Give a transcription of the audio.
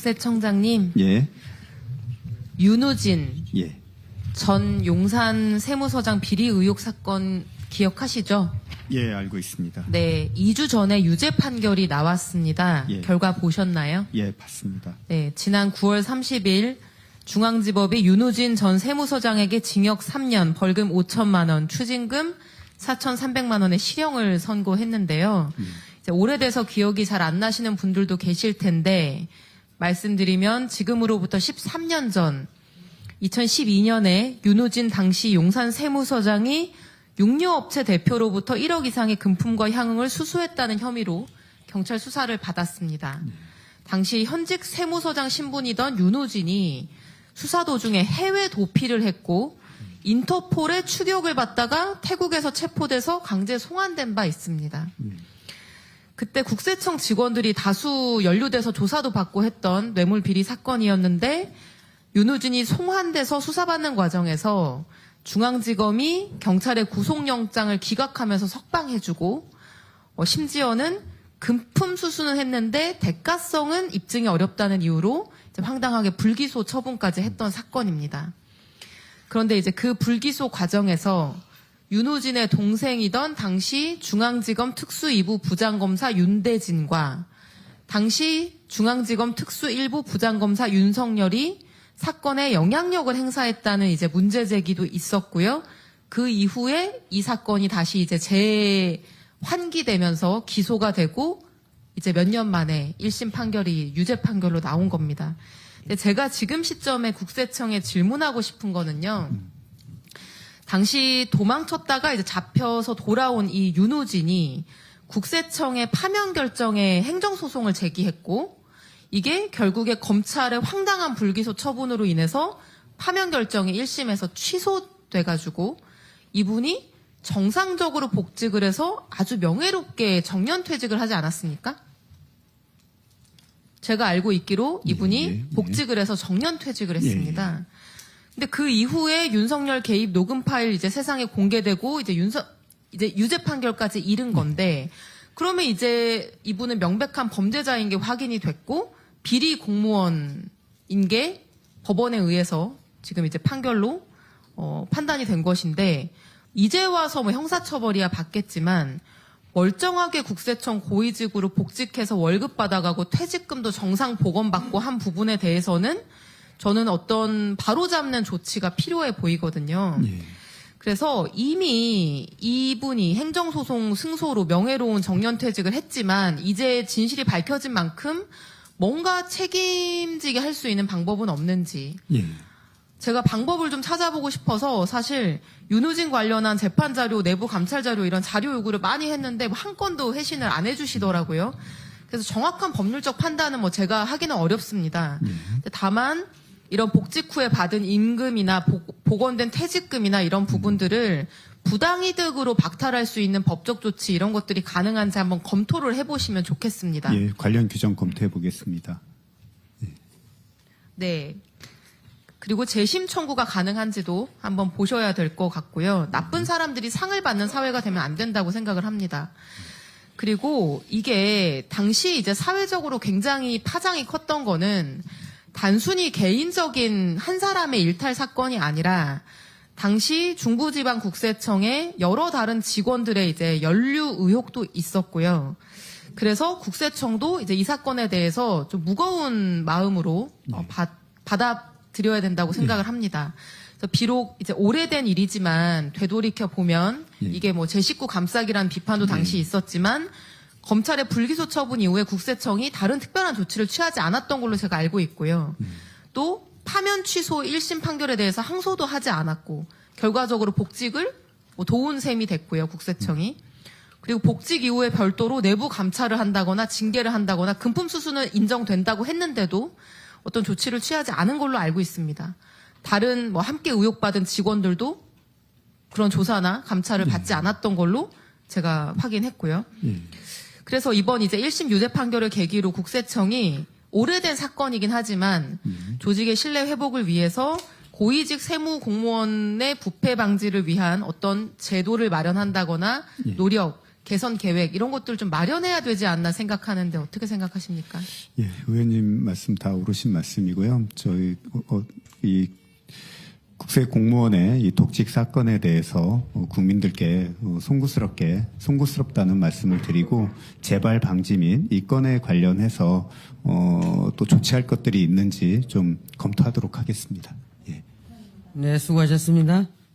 국세청장님, 예. 윤우진 예. 전 용산 세무서장 비리 의혹 사건 기억하시죠? 예, 알고 있습니다. 네, 2주 전에 유죄 판결이 나왔습니다. 예. 결과 보셨나요? 예, 봤습니다. 네, 지난 9월 30일 중앙지법이 윤우진 전 세무서장에게 징역 3년, 벌금 5천만 원, 추징금 4,300만 원의 실형을 선고했는데요. 이제 오래돼서 기억이 잘 안 나시는 분들도 계실 텐데 말씀드리면 지금으로부터 13년 전 2012년에 윤우진 당시 용산 세무서장이 육류업체 대표로부터 1억 이상의 금품과 향응을 수수했다는 혐의로 경찰 수사를 받았습니다. 당시 현직 세무서장 신분이던 윤우진이 수사 도중에 해외 도피를 했고 인터폴의 추격을 받다가 태국에서 체포돼서 강제 송환된 바 있습니다. 그때 국세청 직원들이 다수 연루돼서 조사도 받고 했던 뇌물 비리 사건이었는데 윤우진이 송환돼서 수사받는 과정에서 중앙지검이 경찰의 구속영장을 기각하면서 석방해주고 심지어는 금품 수수는 했는데 대가성은 입증이 어렵다는 이유로 이제 황당하게 불기소 처분까지 했던 사건입니다. 그런데 이제 그 불기소 과정에서 윤우진의 동생이던 당시 중앙지검 특수 2부 부장검사 윤대진과 당시 중앙지검 특수 1부 부장검사 윤석열이 사건에 영향력을 행사했다는 이제 문제 제기도 있었고요. 그 이후에 이 사건이 다시 이제 재환기되면서 기소가 되고 이제 몇 년 만에 1심 판결이 유죄 판결로 나온 겁니다. 근데 제가 지금 시점에 국세청에 질문하고 싶은 거는요. 당시 도망쳤다가 이제 잡혀서 돌아온 이 윤우진이 국세청의 파면 결정에 행정소송을 제기했고 이게 결국에 검찰의 황당한 불기소 처분으로 인해서 파면 결정이 1심에서 취소돼가지고 이분이 정상적으로 복직을 해서 아주 명예롭게 정년퇴직을 하지 않았습니까? 제가 알고 있기로 이분이 복직을 해서 정년퇴직을 했습니다. 근데 그 이후에 윤석열 개입 녹음 파일 이제 세상에 공개되고 이제 유죄 판결까지 이른 건데 그러면 이제 이분은 명백한 범죄자인 게 확인이 됐고 비리 공무원인 게 법원에 의해서 지금 이제 판결로 판단이 된 것인데 이제 와서 뭐 형사처벌이야 받겠지만 멀쩡하게 국세청 고위직으로 복직해서 월급 받아가고 퇴직금도 정상 보건받고 한 부분에 대해서는 저는 어떤 바로잡는 조치가 필요해 보이거든요. 예. 그래서 이미 이분이 행정소송 승소로 명예로운 정년퇴직을 했지만 이제 진실이 밝혀진 만큼 뭔가 책임지게 할 수 있는 방법은 없는지 예. 제가 방법을 좀 찾아보고 싶어서 사실 윤우진 관련한 재판 자료, 내부 감찰 자료 이런 자료 요구를 많이 했는데 한 건도 회신을 안 해주시더라고요. 그래서 정확한 법률적 판단은 뭐 제가 하기는 어렵습니다. 다만 이런 복직 후에 받은 임금이나 복원된 퇴직금이나 이런 부분들을 부당이득으로 박탈할 수 있는 법적 조치 이런 것들이 가능한지 한번 검토를 해보시면 좋겠습니다. 예, 관련 규정 검토해 보겠습니다. 네. 그리고 재심 청구가 가능한지도 한번 보셔야 될 것 같고요. 나쁜 사람들이 상을 받는 사회가 되면 안 된다고 생각을 합니다. 그리고 이게 당시 이제 사회적으로 굉장히 파장이 컸던 거는 단순히 개인적인 한 사람의 일탈 사건이 아니라 당시 중부지방국세청에 여러 다른 직원들의 이제 연루 의혹도 있었고요. 그래서 국세청도 이제 이 사건에 대해서 좀 무거운 마음으로 받아들여야 된다고 생각을 합니다. 그래서 비록 이제 오래된 일이지만 되돌이켜 보면 이게 뭐 제 식구 감싸기라는 비판도 당시 있었지만 검찰의 불기소 처분 이후에 국세청이 다른 특별한 조치를 취하지 않았던 걸로 제가 알고 있고요. 또 파면 취소 1심 판결에 대해서 항소도 하지 않았고 결과적으로 복직을 뭐 도운 셈이 됐고요. 국세청이. 그리고 복직 이후에 별도로 내부 감찰을 한다거나 징계를 한다거나 금품 수수는 인정된다고 했는데도 어떤 조치를 취하지 않은 걸로 알고 있습니다. 다른 뭐 함께 의혹받은 직원들도 그런 조사나 감찰을 받지 않았던 걸로 제가 확인했고요. 그래서 이번 이제 1심 유죄 판결을 계기로 국세청이 오래된 사건이긴 하지만 조직의 신뢰 회복을 위해서 고위직 세무 공무원의 부패 방지를 위한 어떤 제도를 마련한다거나 노력, 개선 계획 이런 것들 좀 마련해야 되지 않나 생각하는데 어떻게 생각하십니까? 예, 의원님 말씀 다 옳으신 말씀이고요. 저희 이 국세 공무원의 이 독직 사건에 대해서 국민들께 송구스럽다는 말씀을 드리고 재발 방지 및 이 건에 관련해서 또 조치할 것들이 있는지 좀 검토하도록 하겠습니다. 예. 네, 수고하셨습니다.